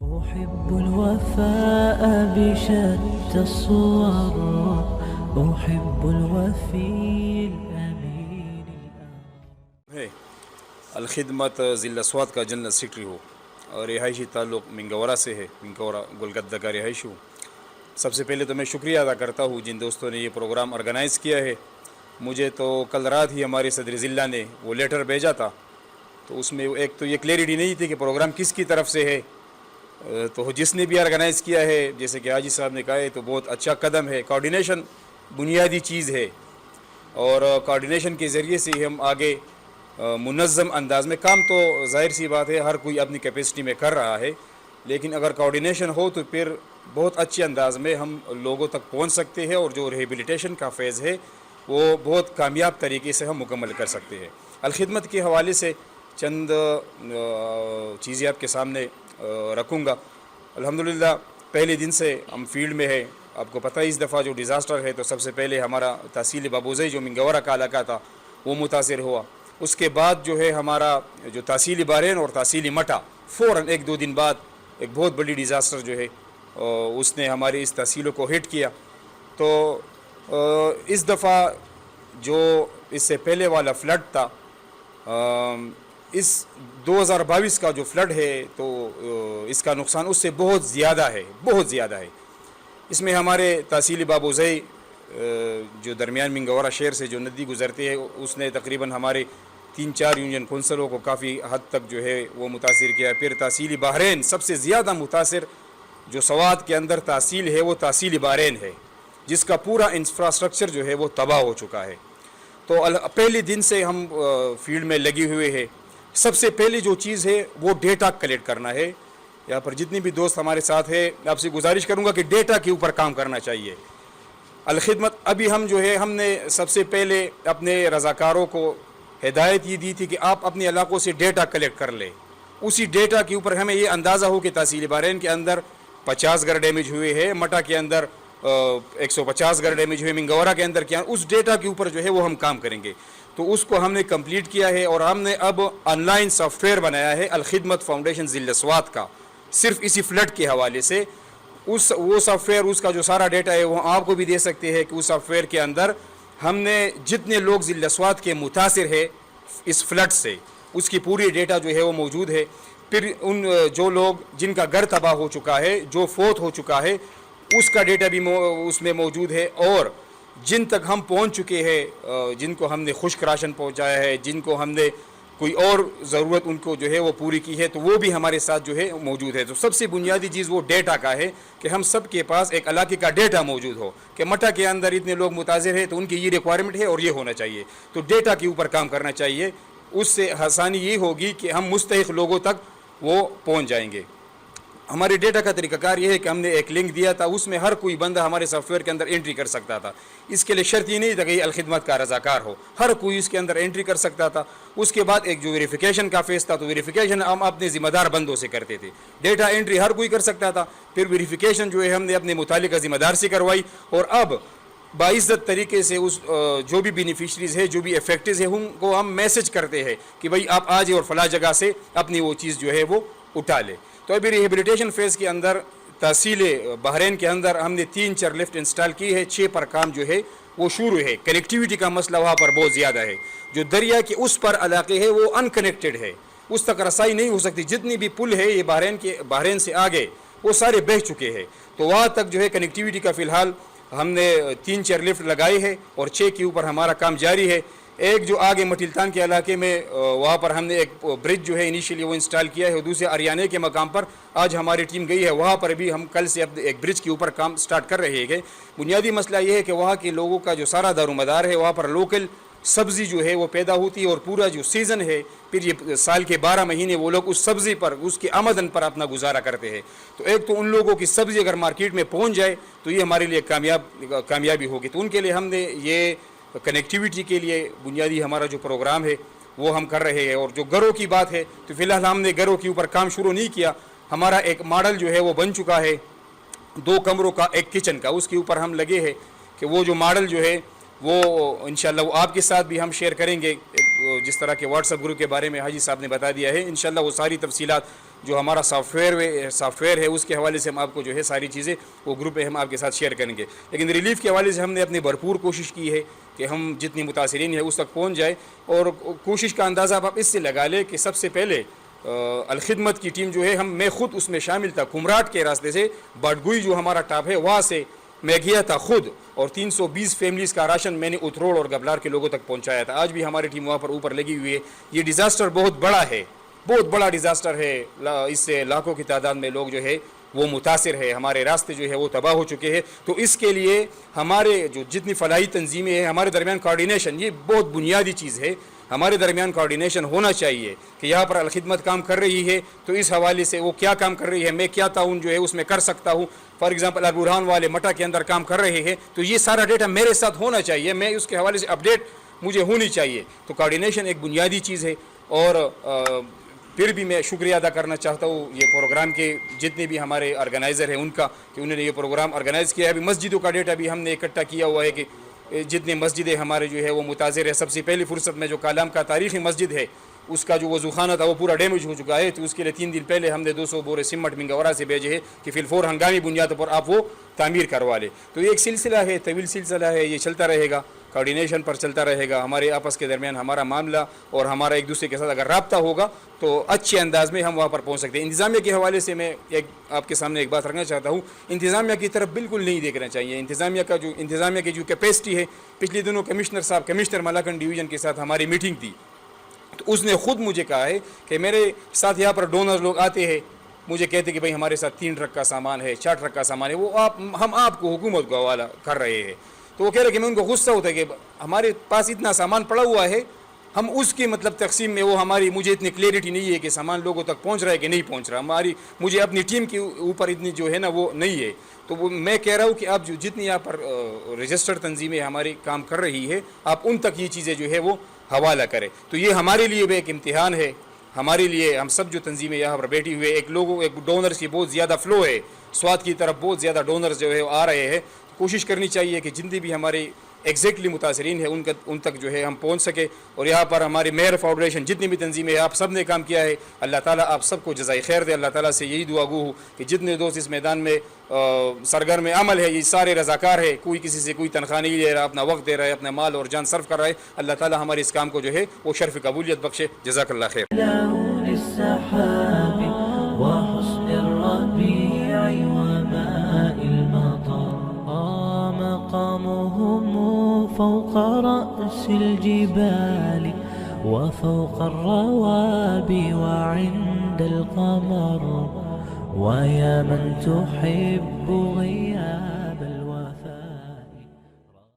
أحب الوفاء بشتى الصور، أحب الوفي الأمين ہے الخدمت ضلع سوات کا جنرل سیکرٹری ہو اور رہائشی تعلق منگورہ سے ہے، منگورہ گلگدہ کا رہائشی ہوں۔ سب سے پہلے تو میں شکریہ ادا کرتا ہوں جن دوستوں نے یہ پروگرام آرگنائز کیا ہے۔ مجھے تو کل رات ہی ہمارے صدر ضلع نے وہ لیٹر بھیجا تھا، تو اس میں ایک تو یہ کلیئرٹی نہیں تھی کہ پروگرام کس کی طرف سے ہے، تو جس نے بھی آرگنائز کیا ہے، جیسے کہ حاجی صاحب نے کہا ہے، تو بہت اچھا قدم ہے۔ کوارڈینیشن بنیادی چیز ہے، اور کوارڈینیشن کے ذریعے سے ہی ہم آگے منظم انداز میں کام، تو ظاہر سی بات ہے ہر کوئی اپنی کیپیسٹی میں کر رہا ہے، لیکن اگر کوارڈینیشن ہو تو پھر بہت اچھے انداز میں ہم لوگوں تک پہنچ سکتے ہیں، اور جو ریہیبلیٹیشن کا فیز ہے وہ بہت کامیاب طریقے سے ہم مکمل کر سکتے ہیں۔ الخدمت کے حوالے سے چند چیزیں آپ کے سامنے رکھوں گا۔ الحمدللہ پہلے دن سے ہم فیلڈ میں ہے۔ آپ کو پتہ ہے اس دفعہ جو ڈیزاسٹر ہے تو سب سے پہلے ہمارا تحصیل بابوزئی جو منگورہ کا علاقہ تھا وہ متاثر ہوا۔ اس کے بعد جو ہے ہمارا جو تحصیل بارین اور تحصیل مٹا، فوراً ایک دو دن بعد ایک بہت بڑی ڈیزاسٹر جو ہے اس نے ہماری اس تحصیلوں کو ہٹ کیا۔ تو اس دفعہ جو اس سے پہلے والا فلڈ تھا، اس 2022 کا جو فلڈ ہے تو اس کا نقصان اس سے بہت زیادہ ہے، بہت زیادہ ہے۔ اس میں ہمارے تحصیل بابوزئی جو درمیان منگورہ شہر سے جو ندی گزرتی ہے، اس نے تقریباً ہمارے 3-4 یونین کونسلوں کو کافی حد تک جو ہے وہ متاثر کیا ہے۔ پھر تحصیل بحرین سب سے زیادہ متاثر جو سوات کے اندر تحصیل ہے وہ تحصیل بحرین ہے، جس کا پورا انفراسٹرکچر جو ہے وہ تباہ ہو چکا ہے۔ تو پہلے دن سے ہم فیلڈ میں لگے ہوئے ہیں۔ سب سے پہلے جو چیز ہے وہ ڈیٹا کلیکٹ کرنا ہے۔ یہاں پر جتنے بھی دوست ہمارے ساتھ ہیں، آپ سے گزارش کروں گا کہ ڈیٹا کے اوپر کام کرنا چاہیے۔ الخدمت ابھی ہم جو ہے ہم نے سب سے پہلے اپنے رضاکاروں کو ہدایت یہ دی تھی کہ آپ اپنے علاقوں سے ڈیٹا کلیکٹ کر لیں۔ اسی ڈیٹا کے اوپر ہمیں یہ اندازہ ہو کہ تحصیل بحرین کے اندر 50 گھر ڈیمیج ہوئے ہیں، مٹا کے اندر 150 گھر ڈیمیج ہوئے، منگورہ کے اندر کیا، اس ڈیٹا کے اوپر جو ہے وہ ہم کام کریں گے۔ تو اس کو ہم نے کمپلیٹ کیا ہے، اور ہم نے اب آن لائن سافٹ ویئر بنایا ہے الخدمت فاؤنڈیشن ضلع سوات کا، صرف اسی فلڈ کے حوالے سے۔ وہ سافٹ ویئر، اس کا جو سارا ڈیٹا ہے وہ آپ کو بھی دے سکتے ہیں کہ اس سافٹ ویئر کے اندر ہم نے جتنے لوگ ضلع سوات کے متاثر ہے اس فلڈ سے، اس کی پوری ڈیٹا جو ہے وہ موجود ہے۔ پھر ان جو لوگ جن کا گھر تباہ ہو چکا ہے، جو فوت ہو چکا ہے، اس کا ڈیٹا بھی اس میں موجود ہے، اور جن تک ہم پہنچ چکے ہیں، جن کو ہم نے خشک راشن پہنچایا ہے، جن کو ہم نے کوئی اور ضرورت ان کو جو ہے وہ پوری کی ہے، تو وہ بھی ہمارے ساتھ جو ہے موجود ہے۔ تو سب سے بنیادی چیز وہ ڈیٹا کا ہے کہ ہم سب کے پاس ایک علاقے کا ڈیٹا موجود ہو کہ مٹا کے اندر اتنے لوگ متاثر ہیں تو ان کی یہ ریکوائرمنٹ ہے اور یہ ہونا چاہیے۔ تو ڈیٹا کے اوپر کام کرنا چاہیے، اس سے آسانی یہ ہوگی کہ ہم مستحق لوگوں تک وہ پہنچ جائیں گے۔ ہمارے ڈیٹا کا طریقہ کار یہ ہے کہ ہم نے ایک لنک دیا تھا، اس میں ہر کوئی بندہ ہمارے سافٹ ویئر کے اندر انٹری کر سکتا تھا۔ اس کے لیے شرط یہ نہیں تھا کہ یہ الخدمت کا رضاکار ہو، ہر کوئی اس کے اندر انٹری کر سکتا تھا۔ اس کے بعد ایک جو ویریفیکیشن کا فیز تھا، تو ویریفیکیشن ہم اپنے ذمہ دار بندوں سے کرتے تھے۔ ڈیٹا انٹری ہر کوئی کر سکتا تھا، پھر ویریفیکیشن جو ہے ہم نے اپنے متعلقہ ذمہ دار سے کروائی، اور اب باعزت طریقے سے اس جو بھی بینیفیشریز ہے، جو بھی افیکٹز ہیں، ان کو ہم میسج کرتے ہیں کہ بھائی آپ آ جائیں اور فلاں جگہ سے اپنی وہ چیز جو ہے وہ اٹھا لے۔ تو ابھی ریہیبلیٹیشن فیز کے اندر تحصیل بحرین کے اندر ہم نے 3 چیئر لفٹ انسٹال کی ہے، 6 پر کام جو ہے وہ شروع ہے۔ کنیکٹیویٹی کا مسئلہ وہاں پر بہت زیادہ ہے، جو دریا کے اس پر علاقے ہے وہ ان کنیکٹڈ ہے، اس تک رسائی نہیں ہو سکتی۔ جتنی بھی پل ہے یہ بحرین سے آگے وہ سارے بہہ چکے ہیں، تو وہاں تک جو ہے کنیکٹیویٹی کا فی الحال ہم نے 3 چیئر لفٹ لگائے ہیں، اور 6 کے اوپر ہمارا کام جاری ہے۔ ایک جو آگے مٹلتان کے علاقے میں وہاں پر ہم نے ایک برج جو ہے انیشیلی وہ انسٹال کیا ہے، اور دوسرے اریانے کے مقام پر آج ہماری ٹیم گئی ہے، وہاں پر بھی ہم کل سے ایک برج کے اوپر کام سٹارٹ کر رہے ہیں۔ بنیادی مسئلہ یہ ہے کہ وہاں کے لوگوں کا جو سارا دار و مدار ہے، وہاں پر لوکل سبزی جو ہے وہ پیدا ہوتی ہے، اور پورا جو سیزن ہے پھر یہ سال کے 12 مہینے وہ لوگ اس سبزی پر، اس کی آمدن پر اپنا گزارا کرتے ہیں۔ تو ایک تو ان لوگوں کی سبزی اگر مارکیٹ میں پہنچ جائے تو یہ ہمارے لیے کامیابی ہوگی۔ تو ان کے لیے ہم نے یہ کنیکٹیویٹی کے لیے بنیادی ہمارا جو پروگرام ہے وہ ہم کر رہے ہیں۔ اور جو گھروں کی بات ہے تو فی الحال ہم نے گھروں کے اوپر کام شروع نہیں کیا۔ ہمارا ایک ماڈل جو ہے وہ بن چکا ہے، 2 کمروں کا 1 کچن کا، اس کے اوپر ہم لگے ہیں کہ وہ جو ماڈل جو ہے وہ انشاءاللہ وہ آپ کے ساتھ بھی ہم شیئر کریں گے، جس طرح کے واٹس ایپ گروپ کے بارے میں حاجی صاحب نے بتا دیا ہے۔ انشاءاللہ وہ ساری تفصیلات جو ہمارا سافٹ ویئر ہے اس کے حوالے سے ہم آپ کو جو ہے ساری چیزیں وہ گروپ میں ہم آپ کے ساتھ شیئر کریں گے. لیکن ریلیف کے حوالے سے ہم نے اپنی بھرپور کوشش کی ہے کہ ہم جتنی متاثرین ہیں اس تک پہنچ جائے. اور کوشش کا اندازہ آپ اس سے لگا لیں کہ سب سے پہلے الخدمت کی ٹیم جو ہے میں خود اس میں شامل تھا. کمراٹ کے راستے سے باڈگوئی جو ہمارا ٹاپ ہے وہاں سے میں گیا تھا خود, اور 320 فیملیز کا راشن میں نے اتروڑ اور گبلار کے لوگوں تک پہنچایا تھا. آج بھی ہماری ٹیم وہاں پر اوپر لگی ہوئی ہے. یہ ڈیزاسٹر بہت بڑا ہے, بہت بڑا ڈیزاسٹر ہے. اس سے لاکھوں کی تعداد میں لوگ جو ہے وہ متاثر ہے, ہمارے راستے جو ہے وہ تباہ ہو چکے ہیں. تو اس کے لیے ہمارے جو جتنی فلاحی تنظیمیں ہیں ہمارے درمیان کوارڈینیشن یہ بہت بنیادی چیز ہے. ہمارے درمیان کوارڈینیشن ہونا چاہیے کہ یہاں پر الخدمت کام کر رہی ہے تو اس حوالے سے وہ کیا کام کر رہی ہے, میں کیا تعاون جو ہے اس میں کر سکتا ہوں. فار ایگزامپل البرہان والے مٹا کے اندر کام کر رہے ہیں تو یہ سارا ڈیٹا میرے ساتھ ہونا چاہیے, میں اس کے حوالے سے اپڈیٹ مجھے ہونی چاہیے. تو کوارڈینیشن ایک بنیادی چیز ہے. اور پھر بھی میں شکریہ ادا کرنا چاہتا ہوں یہ پروگرام کے جتنے بھی ہمارے آرگنائزر ہیں ان کا کہ انہوں نے یہ پروگرام آرگنائز کیا ہے. ابھی مسجدوں کا ڈیٹا بھی ہم نے اکٹھا کیا ہوا ہے کہ جتنے مسجدیں ہمارے جو ہے وہ متاثر ہے. سب سے پہلی فرصت میں جو کالام کا تاریخی مسجد ہے اس کا جو وضو خانہ تھا وہ پورا ڈیمیج ہو چکا ہے. تو اس کے لیے 3 دن پہلے ہم نے 200 بورے سیمنٹ منگورا سے بھیجے ہیں کہ فی الفور ہنگامی بنیادوں پر آپ وہ تعمیر کروا لیں. تو یہ ایک سلسلہ ہے, طویل سلسلہ ہے, یہ چلتا رہے گا, کوارڈینیشن پر چلتا رہے گا. ہمارے آپس کے درمیان ہمارا معاملہ اور ہمارا ایک دوسرے کے ساتھ اگر رابطہ ہوگا تو اچھے انداز میں ہم وہاں پر پہنچ سکتے ہیں. انتظامیہ کے حوالے سے میں آپ کے سامنے ایک بات رکھنا چاہتا ہوں. انتظامیہ کی طرف بالکل نہیں دیکھنا چاہیے. انتظامیہ کی جو کیپیسٹی ہے, پچھلے دنوں کمشنر ملاکنڈ ڈویژن کے ساتھ ہماری میٹنگ تھی تو اس نے خود مجھے کہا ہے کہ میرے ساتھ یہاں پر ڈونر لوگ آتے ہیں, مجھے کہتے ہیں کہ بھائی ہمارے ساتھ 3 ٹرک کا سامان ہے, 4 ٹرک کا سامان ہے, وہ ہم آپ کو حکومت کو حوالہ کر رہے ہیں. تو وہ کہہ رہے کہ میں ان کو غصہ ہوتا ہے کہ ہمارے پاس اتنا سامان پڑا ہوا ہے, ہم اس کی مطلب تقسیم میں وہ مجھے اتنی کلیئرٹی نہیں ہے کہ سامان لوگوں تک پہنچ رہا ہے کہ نہیں پہنچ رہا. مجھے اپنی ٹیم کے اوپر اتنی جو ہے نا وہ نہیں ہے. تو وہ میں کہہ رہا ہوں کہ آپ جتنی یہاں پر رجسٹرڈ تنظیمیں ہماری کام کر رہی ہے آپ ان تک یہ چیزیں جو ہے وہ حوالہ کریں. تو یہ ہمارے لیے بھی ایک امتحان ہے. ہمارے لیے ہم سب جو تنظیمیں یہاں پر بیٹھی ہوئے ایک ڈونرز کی بہت زیادہ فلو ہے, سوات کی طرف بہت زیادہ ڈونرز جو ہے آ رہے ہیں. کوشش کرنی چاہیے کہ جتنی بھی ہمارے ایگزیکٹلی متاثرین ہیں ان تک جو ہے ہم پہنچ سکے. اور یہاں پر ہماری میئر فاؤنڈیشن جتنی بھی تنظیمیں ہیں آپ سب نے کام کیا ہے. اللہ تعالیٰ آپ سب کو جزائے خیر دے. اللہ تعالیٰ سے یہی دعا گو ہوں کہ جتنے دوست اس میدان میں سرگرم عمل ہے یہ سارے رضاکار ہے, کوئی کسی سے کوئی تنخواہ نہیں لے رہا, اپنا وقت دے رہا ہے, اپنا مال اور جان صرف کر رہا ہے. اللہ تعالیٰ ہمارے اس کام کو جو ہے وہ شرف قبولیت بخشے. جزاک اللہ خیر. مقامهم فوق رأس الجبال وفوق الروابي وعند القمر ويا من تحب